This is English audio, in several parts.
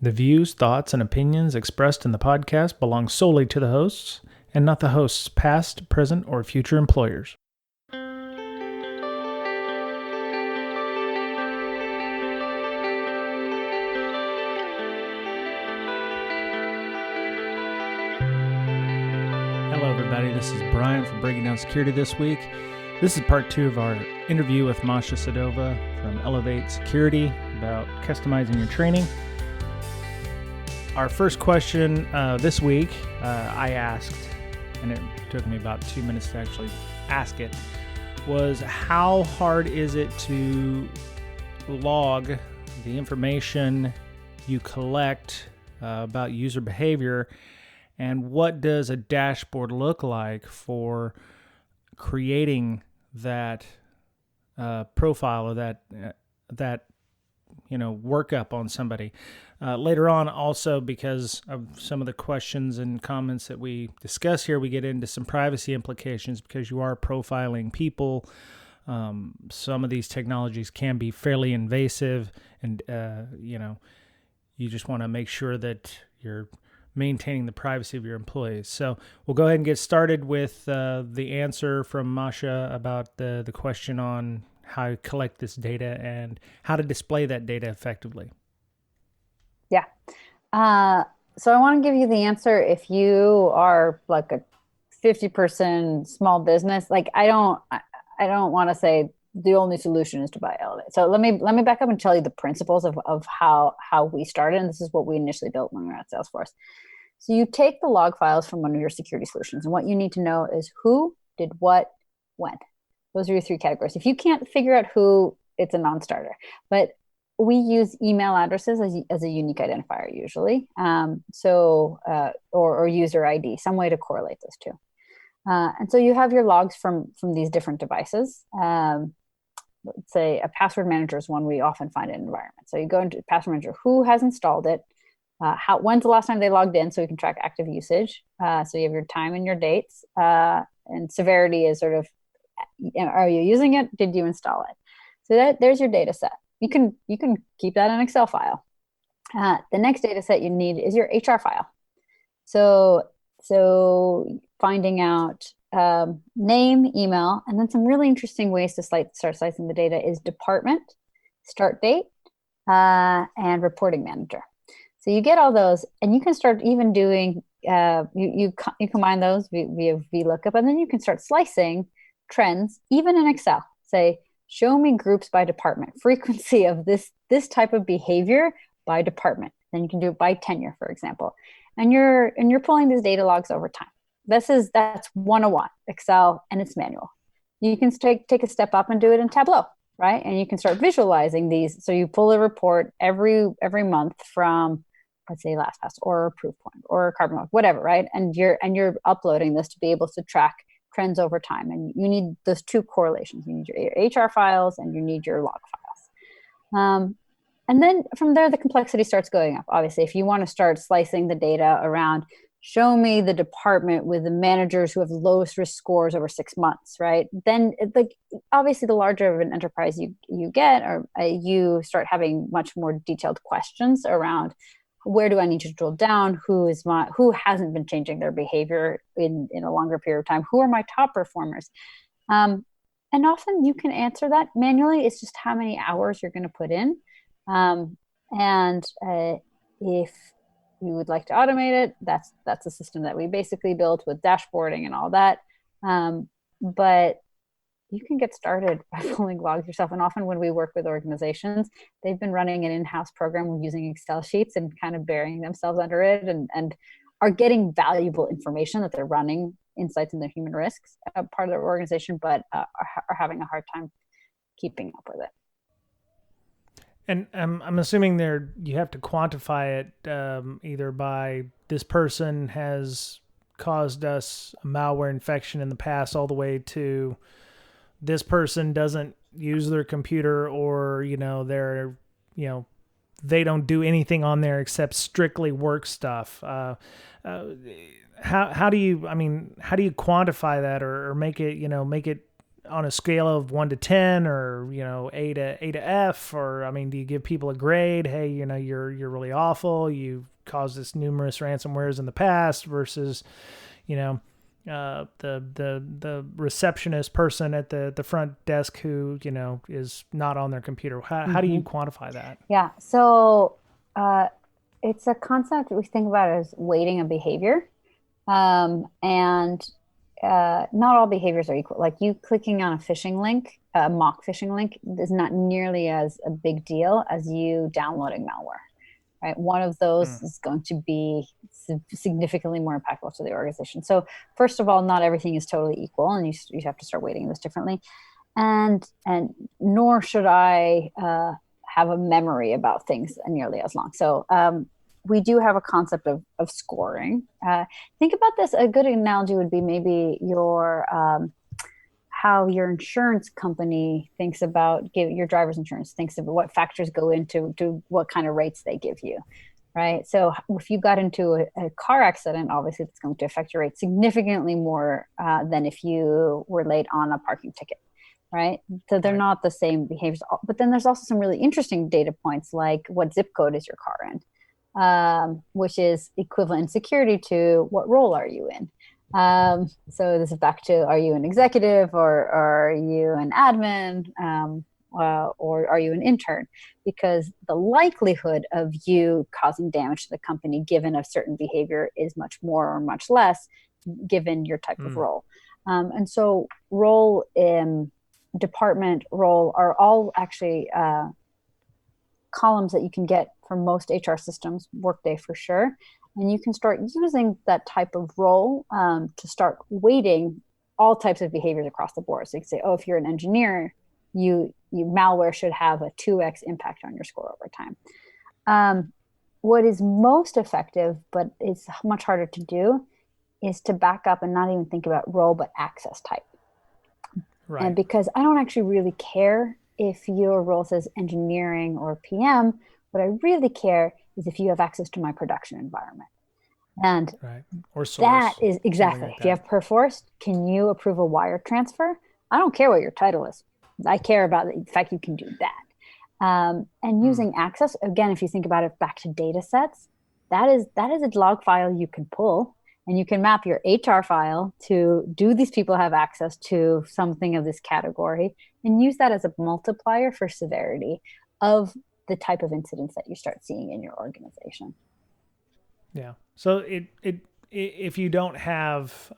The views, thoughts, and opinions expressed in the podcast belong solely to the hosts and not the host's past, present, or future employers. Hello, everybody. This is Brian from Breaking Down Security this week. This is part 2 of our interview with Masha Sedova from Elevate Security about customizing your training. Our first question this week, I asked, and it took me about 2 minutes to actually ask it, was how hard is it to log the information you collect about user behavior, and what does a dashboard look like for creating that profile or that workup on somebody. Later on, also because of some of the questions and comments that we discuss here, we get into some privacy implications because you are profiling people. Some of these technologies can be fairly invasive, and you just want to make sure that you're maintaining the privacy of your employees. So we'll go ahead and get started with the answer from Masha about the question on how to collect this data and how to display that data effectively. Yeah. So I want to give you the answer if you are like a 50-person small business. Like I don't want to say the only solution is to buy Elevate. So let me back up and tell you the principles of how we started. And this is what we initially built when we were at Salesforce. So you take the log files from one of your security solutions, and what you need to know is who did what, when. Those are your 3 categories. If you can't figure out who, it's a non-starter. But we use email addresses as a unique identifier usually. Or user ID, some way to correlate those two. And so you have your logs from these different devices. Let's say a password manager is one we often find in an environment. So you go into password manager, who has installed it? When's the last time they logged in, so we can track active usage. So you have your time and your dates, and severity is sort of, are you using it? Did you install it? So there's your data set. You can keep that in an Excel file. The next data set you need is your HR file. So finding out name, email, and then some really interesting ways to start slicing the data is department, start date, and reporting manager. So you get all those, and you can start even doing, you combine those via VLOOKUP, and then you can start slicing trends, even in Excel. Say, show me groups by department, frequency of this type of behavior by department. Then you can do it by tenure, for example. And you're pulling these data logs over time. That's 101, Excel, and it's manual. You can take a step up and do it in Tableau, right? And you can start visualizing these. So you pull a report every month from, let's say, LastPass or Proofpoint or Carbon, whatever, right? And you're uploading this to be able to track trends over time. And you need those 2 correlations. You need your HR files and you need your log files. And then from there, the complexity starts going up. Obviously, if you want to start slicing the data around, show me the department with the managers who have lowest risk scores over 6 months, right? Then obviously the larger of an enterprise you get, or you start having much more detailed questions around, where do I need to drill down? Who hasn't been changing their behavior in a longer period of time? Who are my top performers? And often you can answer that manually. It's just how many hours you're going to put in. If you would like to automate it, that's a system that we basically built with dashboarding and all that. But you can get started by pulling logs yourself. And often when we work with organizations, they've been running an in-house program using Excel sheets and kind of burying themselves under it and are getting valuable information that they're running insights in their human risks part of their organization, but are having a hard time keeping up with it. And I'm assuming you have to quantify it either by this person has caused us a malware infection in the past, all the way to this person doesn't use their computer, or they don't do anything on there except strictly work stuff. How do you quantify that or make it on a scale of 1 to 10, or A to F, or I mean, do you give people a grade? Hey, you're really awful. You've caused us numerous ransomwares in the past, versus the receptionist person at the front desk who is not on their computer. How do you quantify that? Yeah. So it's a concept we think about as weighting a behavior. And not all behaviors are equal. Like you clicking on a phishing link, a mock phishing link, is not nearly as a big deal as you downloading malware. Right? One of those is going to be significantly more impactful to the organization. So first of all, not everything is totally equal, and you have to start weighting this differently. And nor should I have a memory about things nearly as long. So we do have a concept of scoring. Think about this. A good analogy would be maybe how your insurance company thinks about your driver's insurance, thinks about what factors go into what kind of rates they give you, right? So if you got into a car accident, obviously it's going to affect your rate significantly more than if you were late on a parking ticket, right? So they're not the same behaviors. But then there's also some really interesting data points, like what zip code is your car in, which is equivalent in security to what role are you in. So this is back to, are you an executive, or are you an admin, or are you an intern? Because the likelihood of you causing damage to the company given a certain behavior is much more or much less given your type of role. And so role, department, role are all actually columns that you can get from most HR systems, Workday for sure. And you can start using that type of role to start weighting all types of behaviors across the board. So you can say, if you're an engineer, you malware should have a 2x impact on your score over time. What is most effective, but it's much harder to do, is to back up and not even think about role, but access type. Right. And because I don't actually really care if your role says engineering or PM, what I really care is if you have access to my production environment. And or source, that is exactly, if you have Perforce, can you approve a wire transfer? I don't care what your title is. I care about the fact you can do that. And using access, again, if you think about it back to data sets, that is a log file you can pull, and you can map your HR file to, do these people have access to something of this category, and use that as a multiplier for severity of the type of incidents that you start seeing in your organization. Yeah. So if you don't have,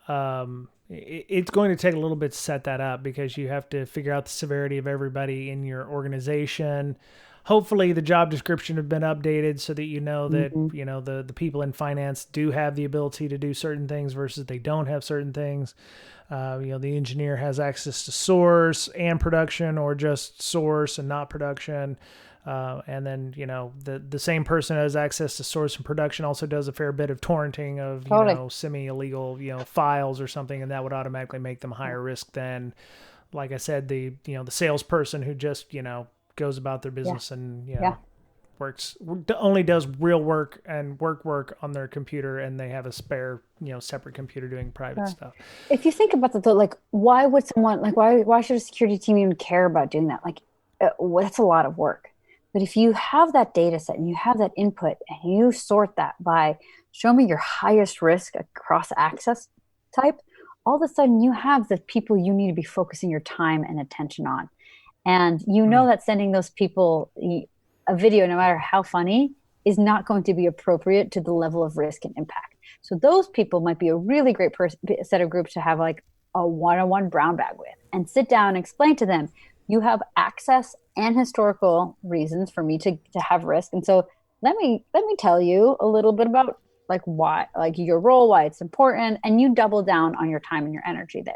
it's going to take a little bit to set that up, because you have to figure out the severity of everybody in your organization. Hopefully the job description have been updated so that that the people in finance do have the ability to do certain things versus they don't have certain things. The engineer has access to source and production, or just source and not production. And then, the same person who has access to source and production also does a fair bit of torrenting of, semi-illegal, files or something, and that would automatically make them higher risk than, like I said, the salesperson who just, goes about their business and, only does real work and work on their computer, and they have a spare, separate computer doing private stuff. If you think about that though, like, why would someone, like, why should a security team even care about doing that? Like, that's a lot of work. But if you have that data set and you have that input and you sort that by, show me your highest risk across access type, all of a sudden you have the people you need to be focusing your time and attention on. And that sending those people a video, no matter how funny, is not going to be appropriate to the level of risk and impact. So those people might be a really great set of groups to have like a one-on-one brown bag with, and sit down and explain to them, you have access and historical reasons for me to have risk. And so let me tell you a little bit about like why, like your role, why it's important, and you double down on your time and your energy there.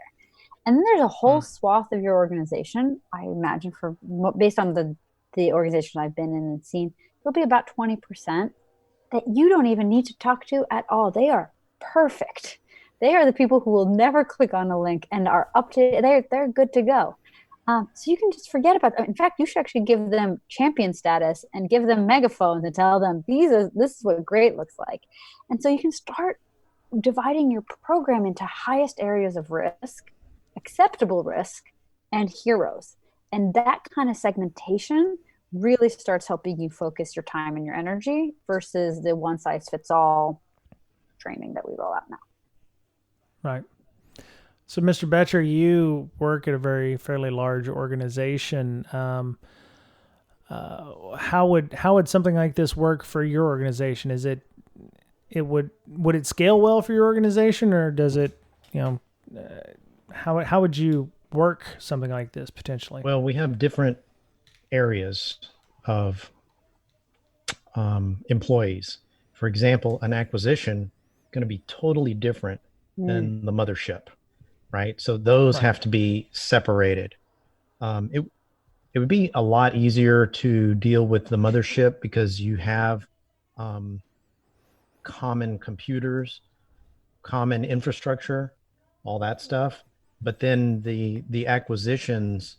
And then there's a whole swath of your organization, I imagine, based on the organization I've been in and seen, there'll be about 20% that you don't even need to talk to at all. They are perfect. They are the people who will never click on a link and are they're good to go. So you can just forget about them. In fact, you should actually give them champion status and give them megaphones and tell them, this is what great looks like. And so you can start dividing your program into highest areas of risk, acceptable risk, and heroes. And that kind of segmentation really starts helping you focus your time and your energy versus the one size fits all training that we roll out now. Right. So, Mr. Betcher, you work at a fairly large organization. How would something like this work for your organization? Is would it scale well for your organization, or does it, how would you work something like this potentially? Well, we have different areas of employees. For example, an acquisition going to be totally different than the mothership, right? So those have to be separated. It would be a lot easier to deal with the mothership because you have common computers, common infrastructure, all that stuff. But then the acquisitions,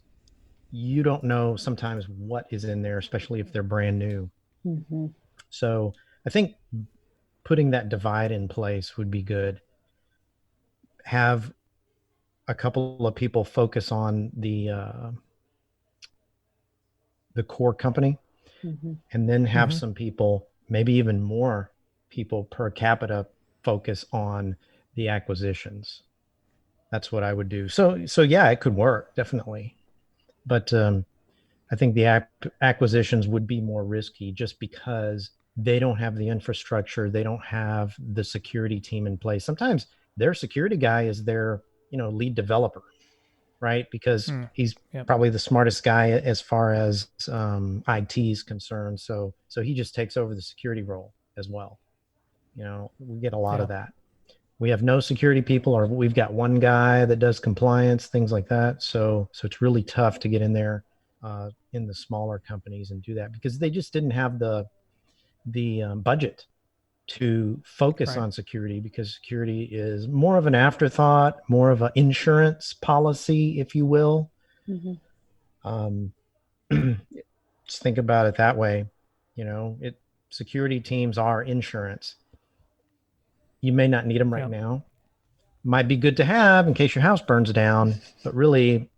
you don't know sometimes what is in there, especially if they're brand new. Mm-hmm. So I think putting that divide in place would be good. Have a couple of people focus on the core company, and then have some people, maybe even more people per capita, focus on the acquisitions. That's what I would do. So yeah, it could work, definitely. But I think the acquisitions would be more risky just because they don't have the infrastructure. They don't have the security team in place. Sometimes their security guy is their, lead developer, right? Because he's probably the smartest guy as far as IT is concerned. So he just takes over the security role as well. We get a lot of that. We have no security people, or we've got one guy that does compliance, things like that. So it's really tough to get in there in the smaller companies and do that because they just didn't have the budget to focus on security, because security is more of an afterthought, more of an insurance policy, if you will. Just think about it that way. Security teams are insurance. You may not need them right now. Might be good to have in case your house burns down, but really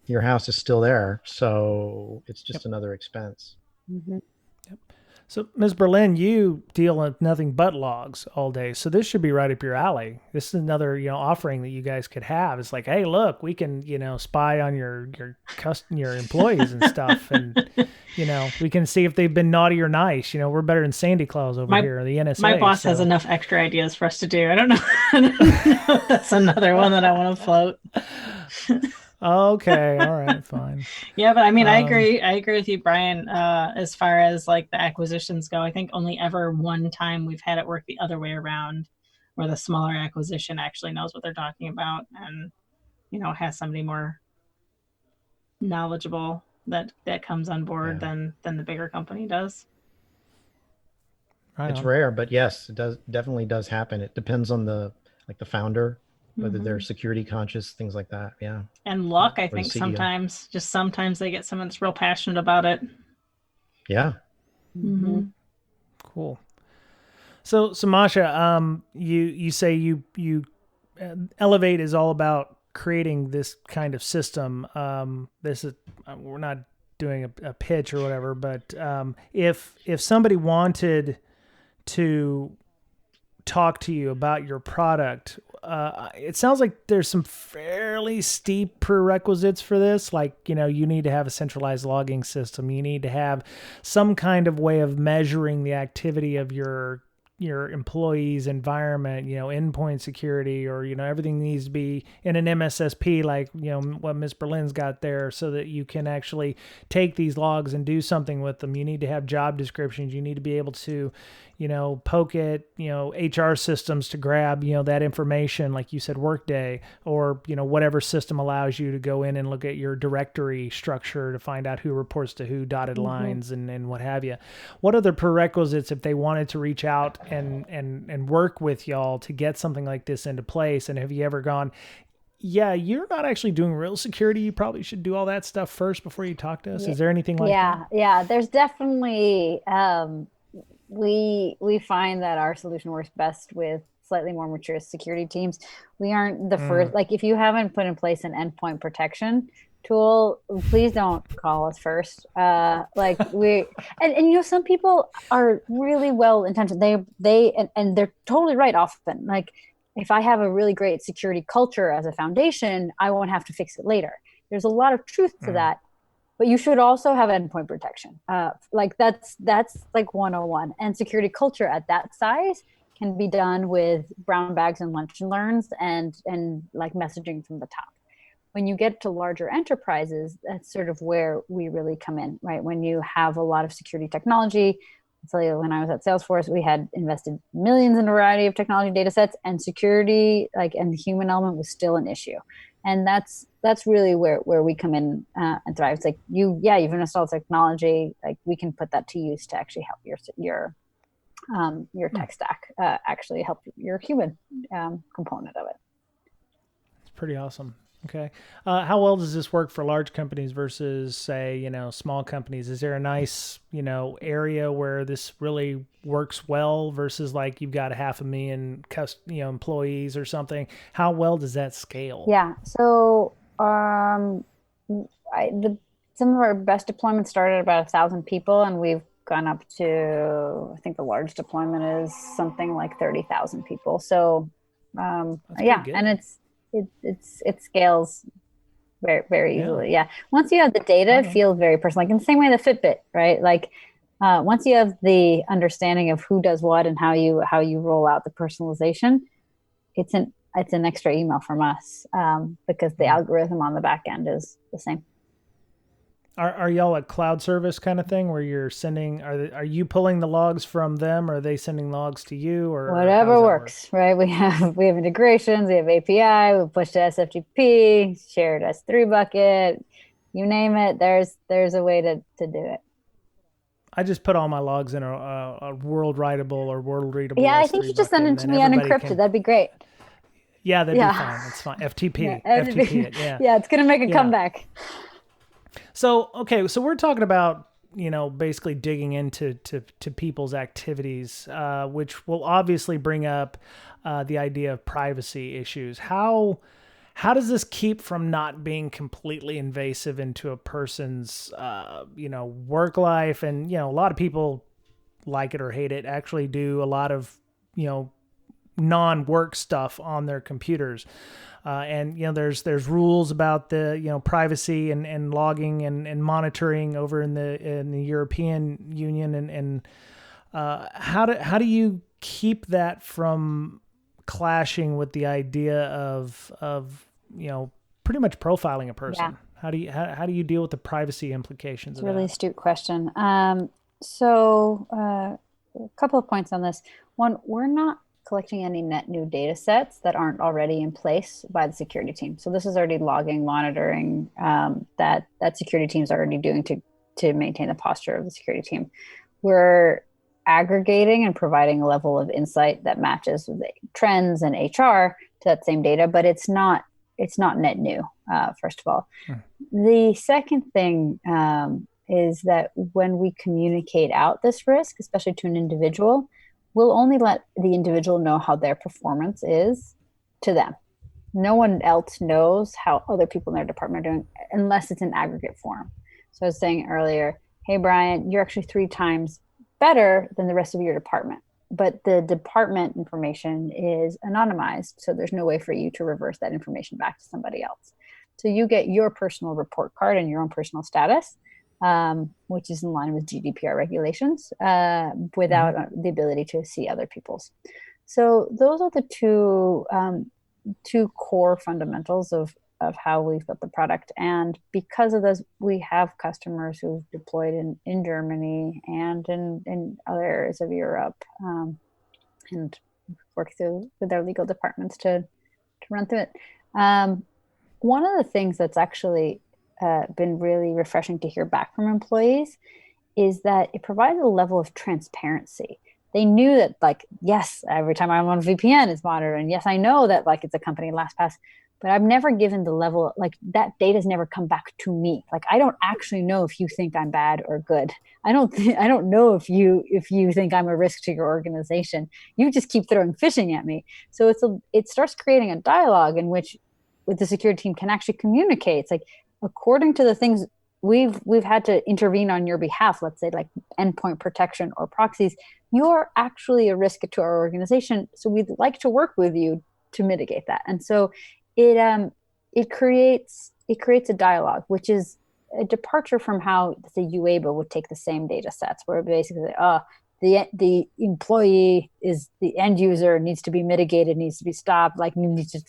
your house is still there. So it's just another expense. So, Ms. Berlin, you deal with nothing but logs all day. So this should be right up your alley. This is another, offering that you guys could have. It's like, hey, look, we can, spy on your employees and stuff. And, we can see if they've been naughty or nice. We're better than Sandy Claus over here, the NSA. My boss has enough extra ideas for us to do. I don't know. That's another one that I want to float. Okay. All right. Fine. Yeah, but I mean, I agree with you, Brian. As far as like the acquisitions go, I think only ever one time we've had it work the other way around, where the smaller acquisition actually knows what they're talking about and, has somebody more knowledgeable that comes on board than the bigger company does. It's rare, but yes, it definitely does happen. It depends on the founder, whether they're security conscious, things like that. Yeah. And luck, I think sometimes they get someone that's real passionate about it. Yeah. Cool. So Masha, you say you Elevate is all about creating this kind of system. This is, we're not doing a pitch or whatever, but if somebody wanted to talk to you about your product, it sounds like there's some fairly steep prerequisites for this. Like, you need to have a centralized logging system. You need to have some kind of way of measuring the activity of your employees' environment, endpoint security, or, everything needs to be in an MSSP, like, what Ms. Berlin's got there, so that you can actually take these logs and do something with them. You need to have job descriptions. You need to be able to, poke at, HR systems to grab, that information, like you said, Workday, or, whatever system allows you to go in and look at your directory structure to find out who reports to who, dotted lines, and what have you. What are the prerequisites if they wanted to reach out and work with y'all to get something like this into place? And have you ever gone, yeah, you're not actually doing real security, you probably should do all that stuff first before you talk to us? Is there anything like that? Yeah, there's definitely we find that our solution works best with slightly more mature security teams. We aren't the first, like if you haven't put in place an endpoint protection, tool, please don't call us first. Like and some people are really well intentioned. And they're totally right often. Like if I have a really great security culture as a foundation, I won't have to fix it later. There's a lot of truth to that, but you should also have endpoint protection. Like that's like 101. And security culture at that size can be done with brown bags and lunch and learns and like messaging from the top. When you get to larger enterprises, that's sort of where we really come in, right? When you have a lot of security technology. I'll tell you, when I was at Salesforce, we had invested millions in a variety of technology data sets, and security, like, and the human element was still an issue. And that's really where we come in and thrive. It's like you've installed technology, like we can put that to use to actually help your tech stack actually help your human component of it. It's pretty awesome. Okay. How well does this work for large companies versus, say, small companies? Is there a nice, area where this really works well versus like you've got 500,000 employees or something? How well does that scale? Yeah. So some of our best deployments started at about 1,000 people, and we've gone up to, I think the largest deployment is something like 30,000 people. So yeah, and it scales very, very easily. Yeah. Once you have the data, it feels very personal. Like in the same way the Fitbit, right? Like once you have the understanding of who does what and how you roll out the personalization, it's an extra email from us because the algorithm on the back end is the same. Are y'all a cloud service kind of thing where you're sending? Are you pulling the logs from them? Or are they sending logs to you? Or whatever works, right? We have integrations, we have API, we push to SFTP, shared S3 bucket, you name it. There's a way to do it. I just put all my logs in a world writable or world readable. Yeah, I think you just send it to me unencrypted. That'd be great. Yeah, that'd be fine. That's fine. FTP. FTP it. Yeah. Yeah, it's gonna make a comeback. So, okay, so we're talking about, basically digging into people's activities, which will obviously bring up the idea of privacy issues. How does this keep from not being completely invasive into a person's, work life? And, a lot of people like it or hate it, actually do a lot of, non-work stuff on their computers. And there's rules about the privacy and logging and monitoring over in the European Union and how do you keep that from clashing with the idea of pretty much profiling a person? Yeah. How do you deal with the privacy implications of that? Really astute question. So a couple of points on this. One, we're not collecting any net new data sets that aren't already in place by the security team. So this is already logging, monitoring that security team's already doing to maintain the posture of the security team. We're aggregating and providing a level of insight that matches with the trends and HR to that same data, but it's not net new, first of all. The second thing is that when we communicate out this risk, especially to an individual, we'll only let the individual know how their performance is to them. No one else knows how other people in their department are doing unless it's in aggregate form. So I was saying earlier, hey, Brian, you're actually 3 times better than the rest of your department. But the department information is anonymized. So there's no way for you to reverse that information back to somebody else. So you get your personal report card and your own personal status, which is in line with GDPR regulations, without the ability to see other people's. So those are the two core fundamentals of how we've built the product. And because of this, we have customers who've deployed in Germany and in other areas of Europe, and work through with their legal departments to run through it. One of the things that's actually been really refreshing to hear back from employees is that it provides a level of transparency. They knew that, like, yes, every time I'm on VPN, it's monitored. And yes, I know that, like, it's a company LastPass, but I've never given the level, like, that data's never come back to me. Like, I don't actually know if you think I'm bad or good. I don't know if you think I'm a risk to your organization. You just keep throwing phishing at me. So it starts creating a dialogue in which with the security team can actually communicate. It's like, according to the things we've had to intervene on your behalf, let's say like endpoint protection or proxies, you're actually a risk to our organization. So we'd like to work with you to mitigate that. And so it creates a dialogue, which is a departure from how the UABA would take the same data sets, where basically, the employee is the end user, needs to be mitigated, needs to be stopped, like needs to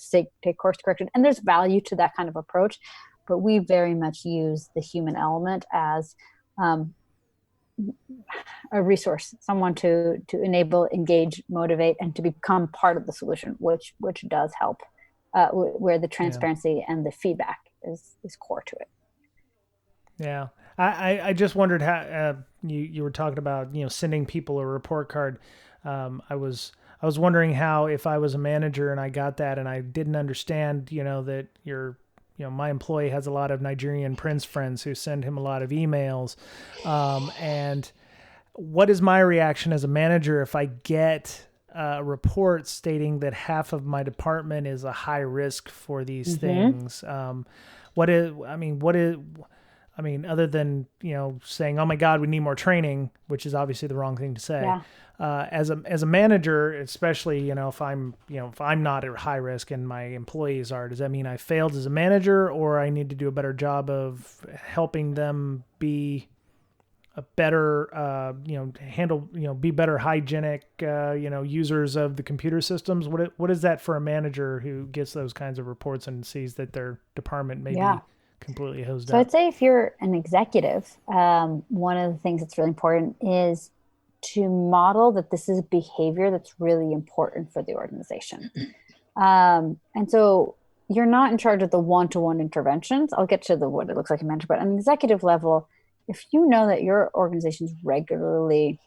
take course correction. And there's value to that kind of approach, but we very much use the human element as a resource, someone to enable, engage, motivate, and to become part of the solution, which does help, where the transparency and the feedback is core to it. Yeah. I just wondered how you were talking about, sending people a report card. I was wondering how, if I was a manager and I got that and I didn't understand, that my employee has a lot of Nigerian prince friends who send him a lot of emails. And what is my reaction as a manager if I get a report stating that half of my department is a high risk for these things? Other than, saying, oh my God, we need more training, which is obviously the wrong thing to say. Yeah. As a manager, especially, if I'm not at high risk and my employees are, does that mean I failed as a manager, or I need to do a better job of helping them be a better, be better hygienic, users of the computer systems? What is that for a manager who gets those kinds of reports and sees that their department may be completely hosed up? So I'd say if you're an executive, one of the things that's really important is to model that this is a behavior that's really important for the organization. And so you're not in charge of the one-to-one interventions. I'll get to what it looks like in manager, but on an executive level, if you know that your organization's regularly,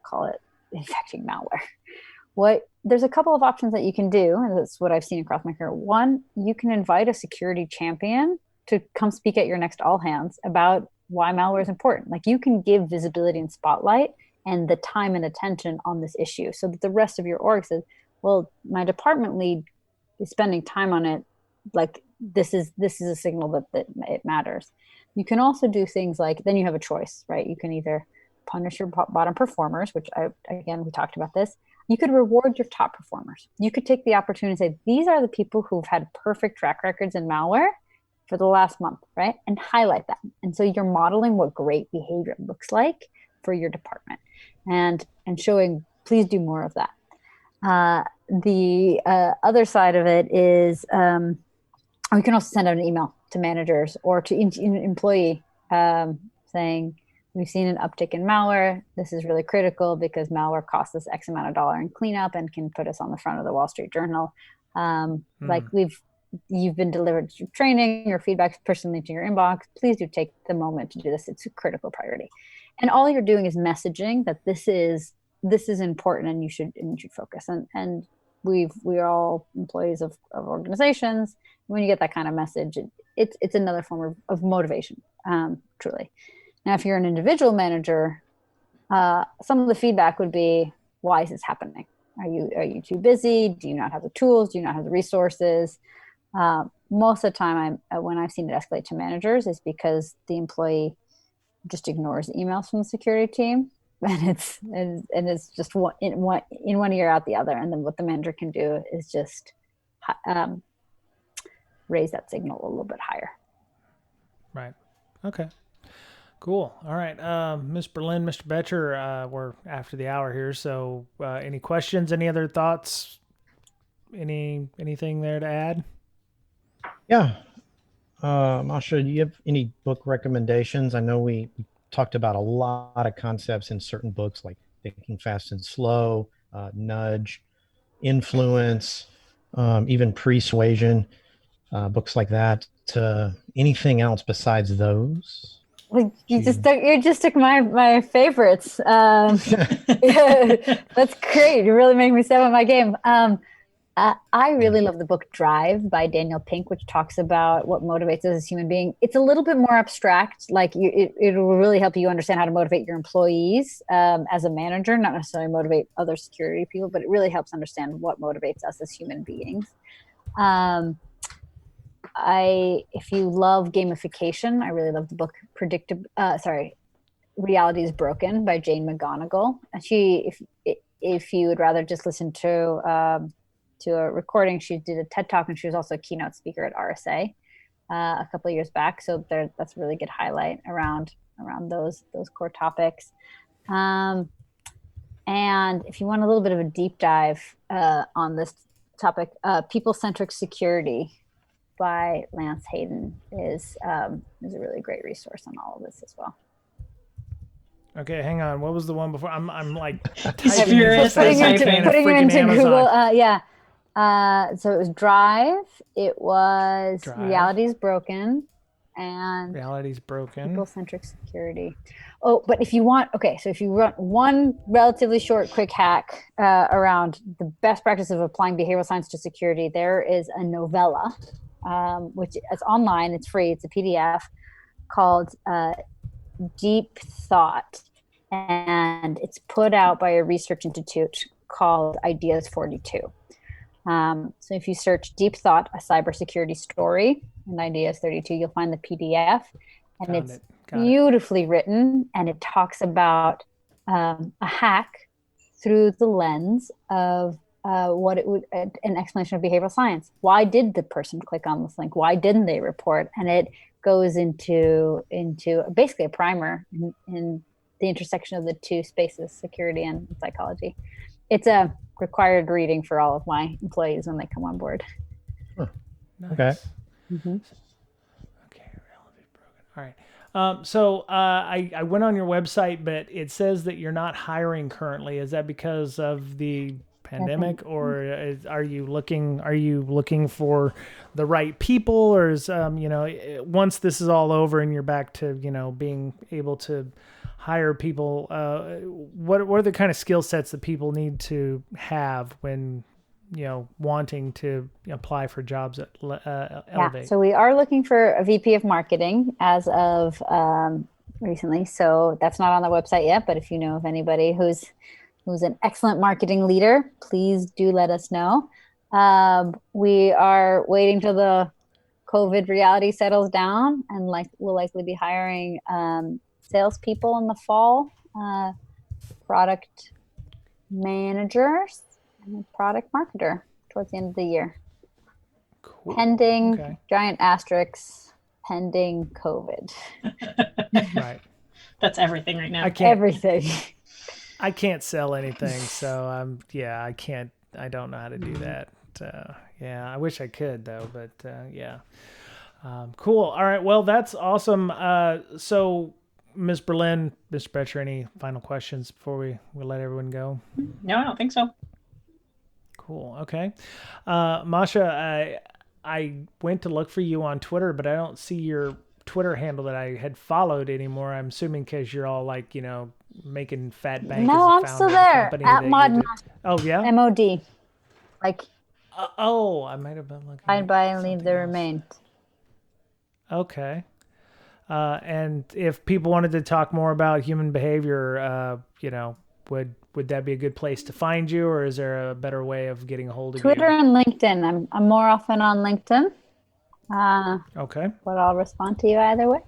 call it, infecting malware, there's a couple of options that you can do, and that's what I've seen across my career. One, you can invite a security champion to come speak at your next all hands about why malware is important. Like, you can give visibility and spotlight and the time and attention on this issue so that the rest of your org says, well, my department lead is spending time on it. Like, this is a signal that it matters. You can also do things like, then you have a choice, right? You can either punish your bottom performers, which we talked about this. You could reward your top performers. You could take the opportunity to say, these are the people who've had perfect track records in malware for the last month, right? And highlight that. And so you're modeling what great behavior looks like for your department, and showing, please do more of that. The other side of it is, we can also send out an email to managers or to employee saying, we've seen an uptick in malware. This is really critical because malware costs us X amount of dollar in cleanup and can put us on the front of the Wall Street Journal. Like, you've been delivered training or feedback personally to your inbox. Please do take the moment to do this. It's a critical priority. And all you're doing is messaging that this is important and you should focus. And we are all employees of organizations. When you get that kind of message, it's another form of motivation, truly. Now, if you're an individual manager, some of the feedback would be, why is this happening? Are you too busy? Do you not have the tools? Do you not have the resources? Most of the time, when I've seen it escalate to managers, is because the employee just ignores emails from the security team, and it's just in one ear out the other. And then what the manager can do is just raise that signal a little bit higher. Right. Okay. Cool. All right. Ms. Berlin, Mr. Betcher, we're after the hour here. So any questions, any other thoughts, anything there to add? Yeah. Masha, do you have any book recommendations? I know we talked about a lot of concepts in certain books, like Thinking Fast and Slow, Nudge, Influence, even Persuasion, books like that. Anything else besides those? Well, you just took my favorites. That's great. You really make me step up my game. I really love the book Drive by Daniel Pink, which talks about what motivates us as a human being. It's a little bit more abstract. Like, it will really help you understand how to motivate your employees as a manager, not necessarily motivate other security people, but it really helps understand what motivates us as human beings. if you love gamification, I really love the book Reality is Broken by Jane McGonigal. If you would rather just listen to a recording, she did a TED Talk, and she was also a keynote speaker at RSA a couple of years back. So that's a really good highlight around those core topics. And if you want a little bit of a deep dive on this topic, People-Centric Security by Lance Hayden is a really great resource on all of this as well. Okay, hang on. What was the one before? I'm like putting you into Google. So it was Drive. It was Reality's Broken, and Reality's Broken. People-Centric Security. Oh, but if you want one relatively short, quick hack around the best practice of applying behavioral science to security, there is a novella, which is online. It's free. It's a PDF called Deep Thought, and it's put out by a research institute called Ideas 42. So if you search Deep Thought, a cybersecurity story, in Ideas 32, you'll find the PDF, and it's beautifully written, and it talks about a hack through the lens of an explanation of behavioral science. Why did the person click on this link? Why didn't they report? And it goes into basically a primer in the intersection of the two spaces, security and psychology. It's a required reading for all of my employees when they come on board. Huh. Nice. Okay. Mm-hmm. Okay, Reality Broken. All right. So I went on your website, but it says that you're not hiring currently. Is that because of the pandemic, or are you looking for the right people, or is once this is all over and you're back to being able to hire people, what are the kind of skill sets that people need to have when wanting to apply for jobs at Elevate? So we are looking for a VP of marketing as of recently. So that's not on the website yet, but if you know of anybody who's an excellent marketing leader, please do let us know. We are waiting till the COVID reality settles down, and we'll likely be hiring salespeople in the fall, product managers, and a product marketer towards the end of the year. Cool. Pending giant asterisks, pending COVID. Right. That's everything right now. Everything. I can't sell anything, so I can't. I don't know how to do that. I wish I could though, but cool. All right, well, that's awesome. So, Ms. Berlin, Mr. Betcher, any final questions before we let everyone go? No, I don't think so. Cool. Okay, Masha, I went to look for you on Twitter, but I don't see your Twitter handle that I had followed anymore. I'm assuming because you're all making fat bank. No, I'm still there at Mod. Oh yeah, MOD. I might have been looking. I'd buy and leave the remain. Okay. And if people wanted to talk more about human behavior, would that be a good place to find you, or is there a better way of getting a hold of Twitter you? and LinkedIn. I'm more often on LinkedIn. Okay. But I'll respond to you either way.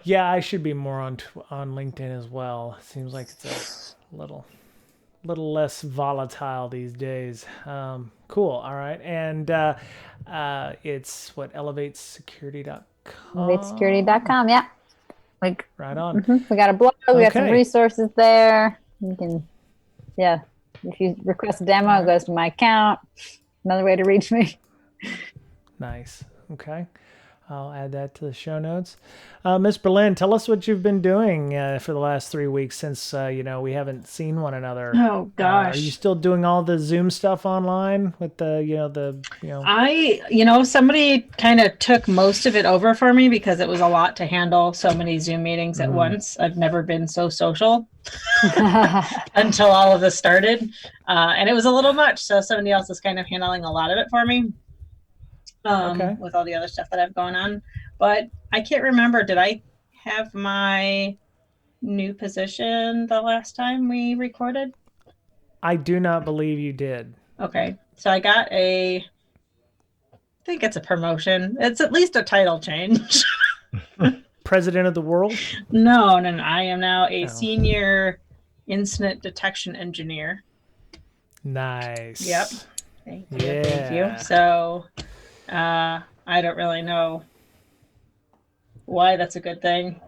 Yeah, I should be more on LinkedIn as well. Seems like it's a little less volatile these days. Cool. All right. And it's elevatesecurity.com. Elevatesecurity.com. Yeah. Right on. Mm-hmm. We got a blog. We got some resources there. You can, if you request a demo, it goes to my account. Another way to reach me. Nice. Okay. I'll add that to the show notes. Ms. Berlin, tell us what you've been doing for the last 3 weeks since, we haven't seen one another. Oh, gosh. Are you still doing all the Zoom stuff online with somebody kind of took most of it over for me because it was a lot to handle so many Zoom meetings at once. I've never been so social until all of this started. And it was a little much. So somebody else is kind of handling a lot of it for me. With all the other stuff that I've going on. But I can't remember, did I have my new position the last time we recorded? I do not believe you did. Okay. So I got a think it's a promotion. It's at least a title change. President of the world? No. I am now a senior incident detection engineer. Nice. Yep. Thank you. So, I don't really know why that's a good thing.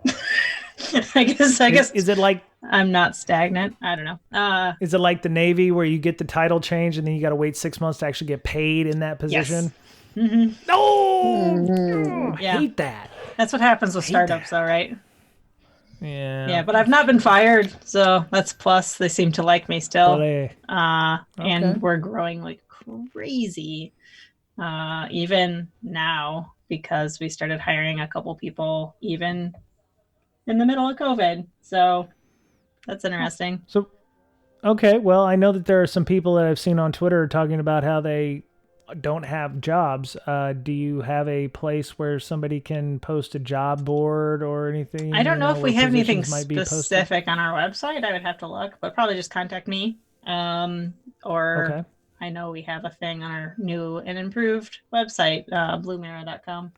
I guess. Is it like I'm not stagnant? I don't know. Is it like the Navy where you get the title change and then you got to wait 6 months to actually get paid in that position? Yes. Mm-hmm. No, I hate that. That's what happens with startups, though, right? Yeah. But I've not been fired, so that's plus. They seem to like me still. And we're growing like crazy, even now, because we started hiring a couple people even in the middle of COVID. So that's interesting. So, okay, well, I know that there are some people that I've seen on Twitter talking about how they don't have jobs. Do you have a place where somebody can post a job board or anything? I don't know if we have anything specific on our website. I would have to look, but probably just contact me. Or I know we have a thing on our new and improved website, bluemira.com.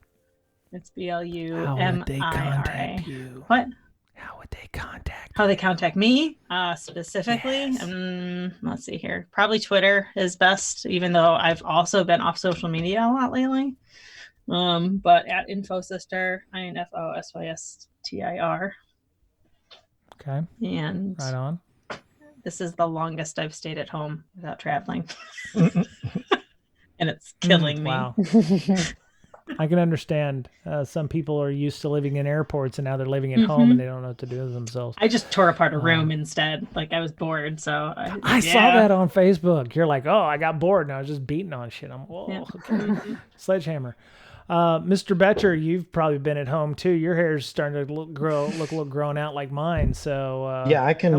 It's BLUMIRA. How would they contact you? What? How would they contact you? How they contact me specifically? Yes. Let's see here. Probably Twitter is best, even though I've also been off social media a lot lately. But at InfoSystir, INFOSYSTIR. Okay. And right on. This is the longest I've stayed at home without traveling. And it's killing me. Wow. I can understand. Some people are used to living in airports and now they're living at home and they don't know what to do with themselves. I just tore apart a room instead. Like I was bored. So I saw that on Facebook. You're like, oh, I got bored and I was just beating on shit. I'm, whoa, okay. Sledgehammer. Mr. Betcher, you've probably been at home too. Your hair's starting to look a little grown out like mine. So yeah, I can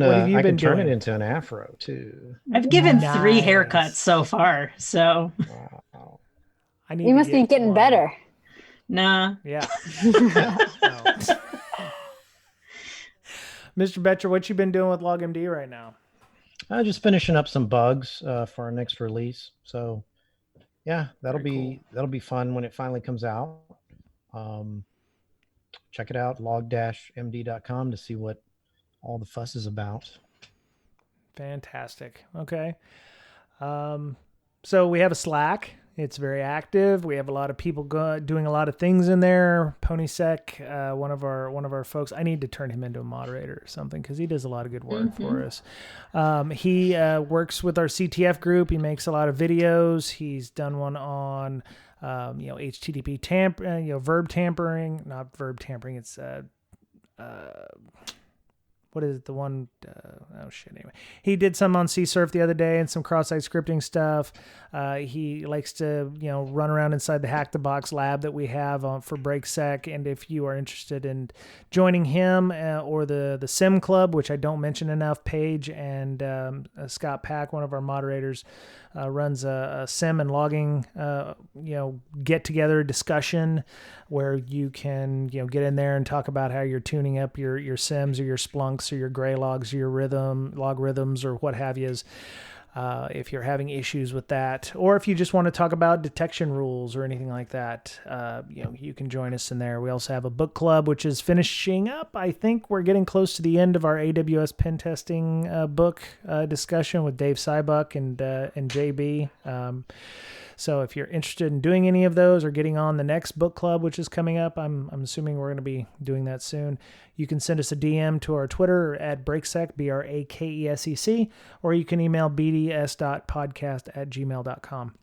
turn it into an afro too. I've given 3 haircuts so far. So wow. You must be getting better. Nah. Yeah. Mr. Betcher, what you been doing with LogMD right now? Just finishing up some bugs for our next release. So yeah, that'll be fun when it finally comes out. Check it out, log-md.com to see what all the fuss is about. Fantastic. Okay. So we have a Slack. It's very active. We have a lot of people doing a lot of things in there. Pwnysec, one of our folks. I need to turn him into a moderator or something because he does a lot of good work for us. He works with our CTF group. He makes a lot of videos. He's done one on HTTP verb tampering, not verb tampering. It's what is it? The one, anyway. He did some on CSurf the other day and some cross-site scripting stuff. He likes to, run around inside the Hack the Box lab that we have for Brakesec. And if you are interested in joining him or the SIM Club, which I don't mention enough, Paige and Scott Pack, one of our moderators, runs a SIM and logging, get-together discussion where you can, get in there and talk about how you're tuning up your SIMs or your Splunks or your gray logs or your logarithms or what have you. If you're having issues with that, or if you just want to talk about detection rules or anything like that, you can join us in there. We also have a book club, which is finishing up. I think we're getting close to the end of our AWS pen testing book discussion with Dave Sybuck and JB. So if you're interested in doing any of those or getting on the next book club, which is coming up, I'm assuming we're going to be doing that soon. You can send us a DM to our Twitter at Brakesec, BRAKESEC, or you can email bds.podcast@gmail.com.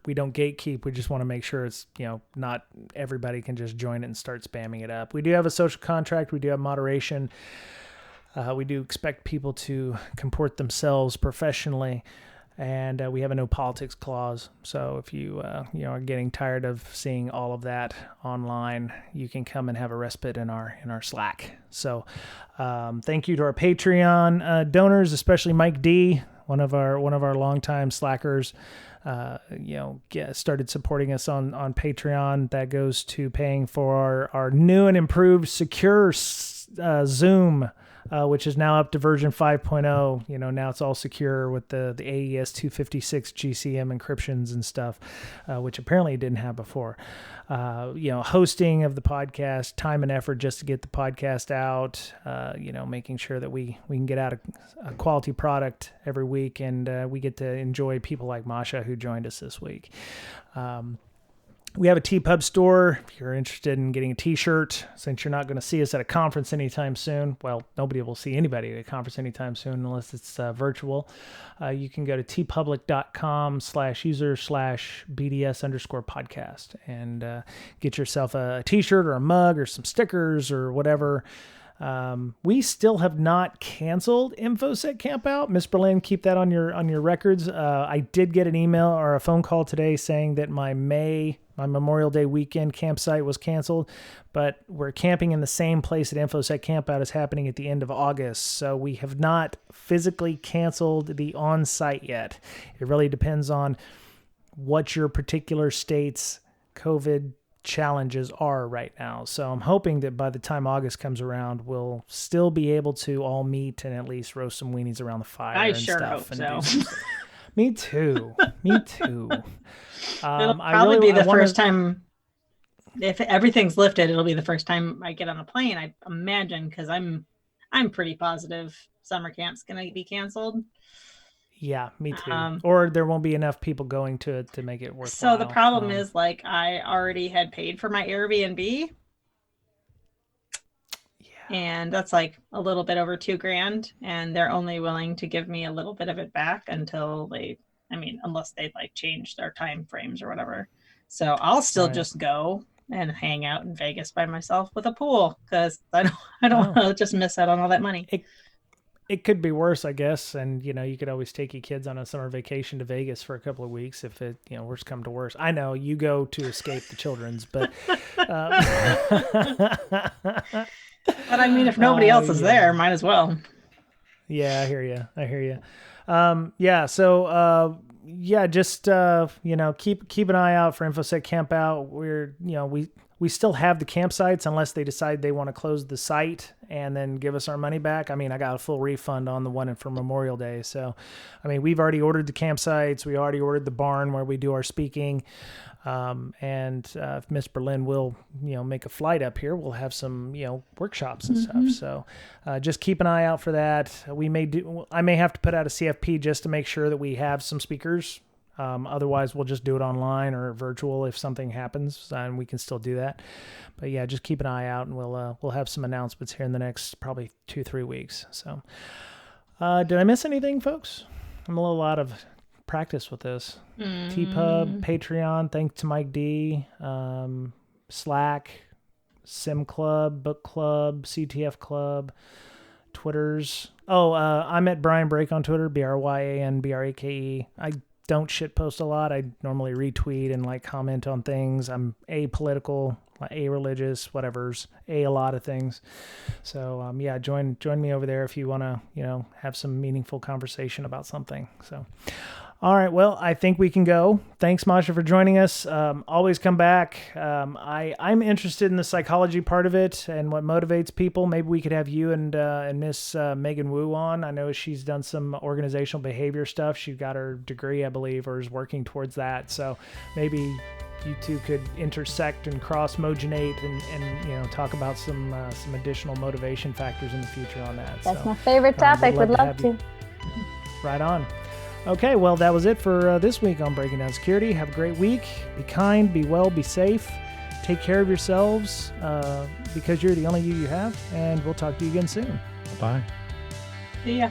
We don't gatekeep. We just want to make sure it's, not everybody can just join it and start spamming it up. We do have a social contract. We do have moderation. We do expect people to comport themselves professionally. And we have a no politics clause. So if you are getting tired of seeing all of that online, you can come and have a respite in our Slack. So thank you to our Patreon donors, especially Mike D, one of our longtime Slackers. Started supporting us on Patreon. That goes to paying for our new and improved secure Zoom which is now up to version 5.0. You know, now it's all secure with the AES 256 GCM encryptions and stuff, which apparently it didn't have before. You know, hosting of the podcast, time and effort just to get the podcast out, you know, making sure that we can get out a quality product every week, and we get to enjoy people like Masha who joined us this week. We have a TPub store if you're interested in getting a t-shirt, since you're not going to see us at a conference anytime soon. Well, nobody will see anybody at a conference anytime soon unless it's virtual. You can go to tpublic.com/user/BDS_podcast and get yourself a t-shirt or a mug or some stickers or whatever. We still have not canceled InfoSec Campout. Miss Berlin, keep that on your records. I did get an email or a phone call today saying that my Memorial Day weekend campsite was canceled, but we're camping in the same place that InfoSec Campout is happening at the end of August. So we have not physically canceled the on-site yet. It really depends on what your particular state's COVID challenges are right now. So I'm hoping that by the time August comes around, we'll still be able to all meet and at least roast some weenies around the fire. I and sure stuff hope and so. Me too. Me too. It'll probably be the first time, if everything's lifted, it'll be the first time I get on a plane, I imagine, because I'm pretty positive summer camp's going to be canceled. Yeah, me too. Or there won't be enough people going to it to make it worthwhile. So the problem is, like, I already had paid for my Airbnb. And that's like a little bit over $2,000, and they're only willing to give me a little bit of it back until unless they like change their time frames or whatever. So I'll still just go and hang out in Vegas by myself with a pool, because I don't want to just miss out on all that money. It could be worse, I guess. And, you know, you could always take your kids on a summer vacation to Vegas for a couple of weeks if it, you know, worse come to worse. I know you go to escape the children's, but But I mean, if nobody else is there, might as well. Yeah, I hear you. So, just, you know, keep an eye out for InfoSec Campout. We're, you know, we still have the campsites unless they decide they want to close the site and then give us our money back. I mean, I got a full refund on the one for Memorial Day. So, I mean, we've already ordered the campsites. We already ordered the barn where we do our speaking. If Miss Berlin will, you know, make a flight up here, we'll have some, you know, workshops and stuff. So, just keep an eye out for that. I may have to put out a CFP just to make sure that we have some speakers. Otherwise we'll just do it online or virtual if something happens, and we can still do that. But yeah, just keep an eye out, and we'll have some announcements here in the next probably 2-3 weeks. So, did I miss anything, folks? I'm a little out of practice with this. TPub, Patreon, thanks to Mike D, Slack, Sim Club, Book Club, CTF Club, Twitters. I'm at Brian Brake on Twitter, BryanBrake. I don't shitpost a lot. I normally retweet and like comment on things. I'm apolitical, a-religious, whatever's a lot of things. So join me over there if you want to, you know, have some meaningful conversation about something. So, all right, well, I think we can go. Thanks, Masha, for joining us. Always come back. I'm interested in the psychology part of it and what motivates people. Maybe we could have you and Miss Megan Wu on. I know she's done some organizational behavior stuff. She got her degree, I believe, or is working towards that. So maybe you two could intersect and cross-mogenate and you know, talk about some additional motivation factors in the future on that. That's my favorite topic. Would love to. Right on. Okay, well, that was it for this week on Breaking Down Security. Have a great week. Be kind, be well, be safe. Take care of yourselves because you're the only you have. And we'll talk to you again soon. Bye. See ya.